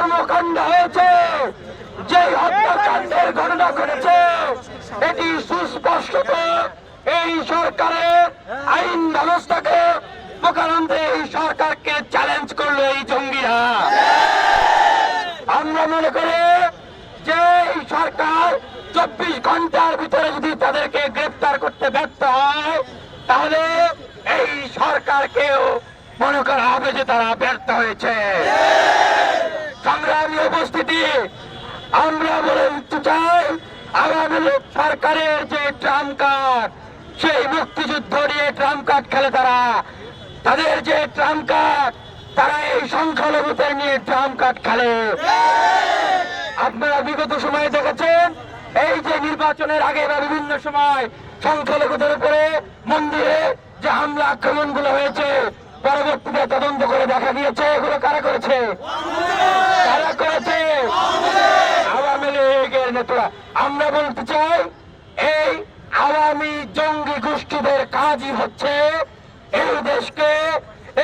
কর্মকাণ্ড হয়েছে, যে হত্যাকাণ্ডের ঘটনা ঘটেছে, এটি সুস্পষ্টত এই সরকারের আইন ব্যবস্থাকে প্রকারান্তে এই সরকারকে চ্যালেঞ্জ করলো এই জঙ্গিরা। আমরা মনে করি যে এই সরকার 24 ঘন্টার ভিতরে যদি তাদেরকে গ্রেফতার করতে ব্যর্থ হয়, তাহলে এই সরকারকেও মনে করা হবে যে তারা ব্যর্থ হয়েছে। সংগ্রামী উপস্থিতি, আমরা বলে দিতে চাই, আওয়ামী লীগ সরকারের যে ট্রাম্প কার্ড, সেই মুক্তিযুদ্ধ নিয়ে ট্রাম্প কার্ড খেলে তারা, তাদের যে ট্রাম্প কার্ড, তারা এই সংখ্যালঘুদের নিয়ে ট্রাম্প কার্ড খেলে। আপনারা বিগত সময়ে দেখেছেন, এই যে নির্বাচনের আগে বা বিভিন্ন সময় সংখ্যালঘুদের উপরে মন্দিরে যে হামলা আক্রমণ গুলো হয়েছে, পরবর্তীতে তদন্ত করে দেখা গিয়েছে এগুলো কারা করেছে? কারা করেছে? আওয়ামী লীগের নেতারা। আমরা বলতে চাই, এই আওয়ামী জঙ্গি গোষ্ঠীদের কাজই হচ্ছে এই দেশকে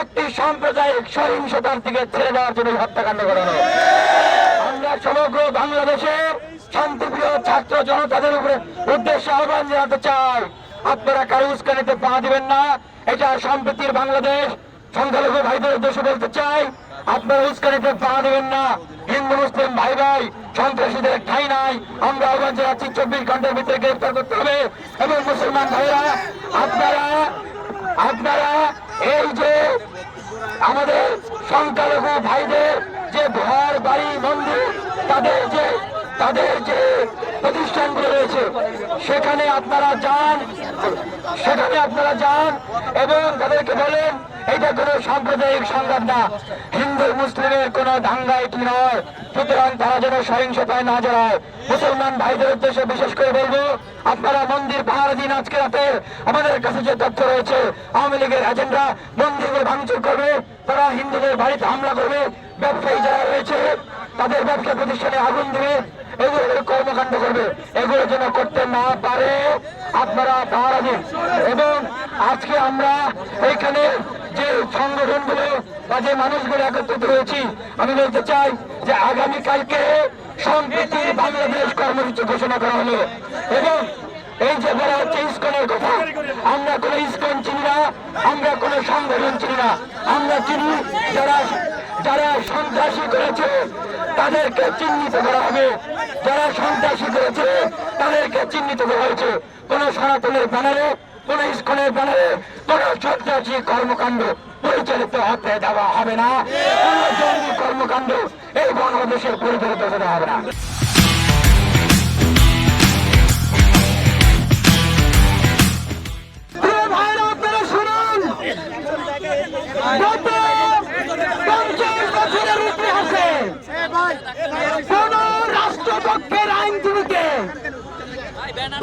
একটি সাম্প্রদায়িক সহিংসতার দিকে ছেড়ে দেওয়ার জন্য হত্যাকাণ্ড করানো। আমরা সমগ্র বাংলাদেশের শান্তিপ্রিয় ছাত্র জনতাদের উপরে উদ্দেশ্যে আহ্বান জানাতে চাই, আপনারা কারো উস্কানিতে পা দিবেন না। এটা সম্প্রীতির বাংলাদেশ। সংখ্যালঘু ভাইদের উদ্দেশ্যে বলতে চাই, আপনারা উস্কানিতে পা দিবেন না। হিন্দু মুসলিম ভাই ভাই, সন্ত্রাসীদের ঠাঁই নাই। আমরা আহ্বান জানাচ্ছি 24 ঘন্টার ভিতরে গ্রেফতার করতে হবে। এবং মুসলমান ভাইরা, আপনারা এই যে আমাদের সংখ্যালঘু ভাইদের যে ঘর বাড়ি মন্দির, তাদের যে প্রতিষ্ঠানগুলো রয়েছে, সেখানে আপনারা যান এবং তাদেরকে বলেন এটা কোনো সাম্প্রদায়িক সংঘাত না, হিন্দু মুসলিমের কোনো দাঙ্গা এটি নয়। সুতরাং তারা যেন সহিংসতায় না জড়ায়। মুসলমান ভাইদের উদ্দেশ্যে বিশেষ করে বলবো, আপনারা মন্দির পাহারা দিন। আজকে রাতে আমাদের কাছে যে তথ্য রয়েছে, আওয়ামী লীগের এজেন্টরা মন্দিরগুলো ভাঙচুর করবে, তারা হিন্দুদের বাড়িতে হামলা করবে, ব্যবসায়ী যারা রয়েছে তাদের ব্যবসা প্রতিষ্ঠানে আগুন দেবে, এগুলো কর্মকাণ্ড করবে। এগুলো যেন করতে না পারে আপনারা পাহারা দিন। এবং আজকে আমরা এইখানে যে সংগঠনগুলো বা যে মানুষগুলো একত্রিত হয়েছি, আমি বলতে চাই যে আগামীকালকে সম্প্রীতির বাংলাদেশ কর্মসূচি ঘোষণা করা হলো। এবং এই যে বলা হচ্ছে ইসকনের কথা, আমরা কোন ইসকন চিনি না, আমরা কোন সংগঠন চিনি না। আমরা চিনি যারা সন্ত্রাসী করেছে তাদেরকে চিহ্নিত করা হবে। যারা সন্ত্রাসী করেছে তাদেরকে চিহ্নিত করা হয়েছে। কোন সনাতনের ব্যানারে, কোন ইসকনের ব্যানারে কোন সন্ত্রাসী কর্মকাণ্ড পরিচালিত হতে দেওয়া হবে না। কোন জঙ্গি কর্মকাণ্ড এই বাংলাদেশে পরিচালিত হতে দেওয়া হবে না। কোন রাষ্ট্রপক্ষের আইনজীবীকে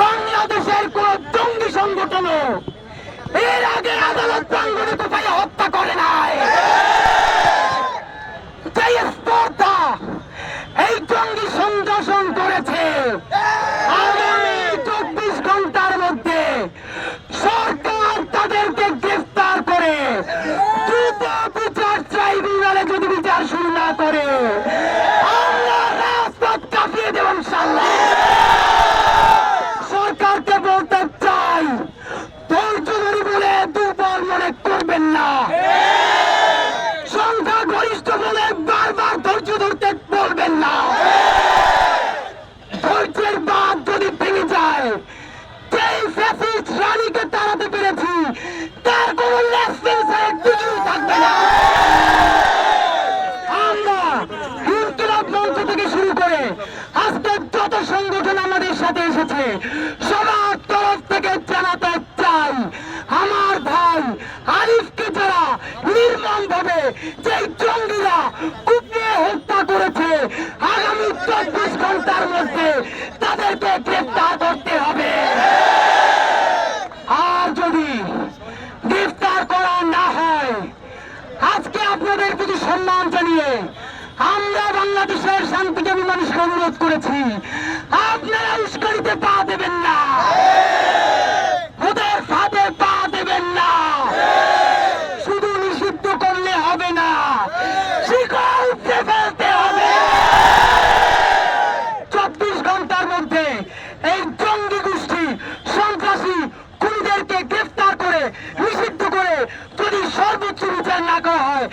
বাংলাদেশের কোন জঙ্গি সংগঠন এর আগে আদালত প্রাঙ্গণে কোথায় হত্যা করে নাই। যে স্পর্ধা এই জঙ্গি সন্ত্রাসন করেছে, আগামী 24 ঘন্টার মধ্যে সরকার তাদেরকে গ্রেফতার করে দ্রুত বিচার ট্রাইব্যুনালে যদি বিচার শুরু না করে আমরা রাজপথ কাঁপিয়ে দেব ইনশাআল্লাহ। সরকারকে বলতে চাই, ধৈর্য ধরে বলে দুর্বল মনে করবেন না। সংখ্যা গরিষ্ঠ বলে বারবার ধৈর্য ধরতে বলবেন না। ধৈর্যের বাঁধ যদি ভেঙে যায়, যেই ফ্যাসিস্ট রানীকে তাড়াতে পেরেছি তার কোনো লেসপেন্সারের কিছুই থাকবে না। আমরা ইনকিলাব মঞ্চ থেকে শুরু করে আজকে যত সংগঠন আমাদের সাথে এসেছে, সবার তরফ থেকে জানাতে চাই, আমার ভাই আরিফকে যারা নির্মম ভাবে যে জঙ্গিরা কুপিয়ে হত্যা করেছে, আগামী 24 ঘন্টার মধ্যে তাদেরকে গ্রেফতার করতে হবে। আর যদি গ্রেফতার করা না হয়, আজকে আপনাদের প্রতি সম্মান জানিয়ে আমরা বাংলাদেশের শান্তিকামী মানুষকে অনুরোধ করেছি, আপনারা উস্কানিতে পা দেবেন না, ওদের ফাঁদে পা দেবেন না। শুধু নিষিদ্ধ করলে হবে না, শিকল ফেলতে হবে। যদি সর্বোচ্চ বিচার না করা হয়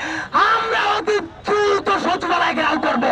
আমরা অতি দ্রুত সচিবালয় ঘেরাও করবো।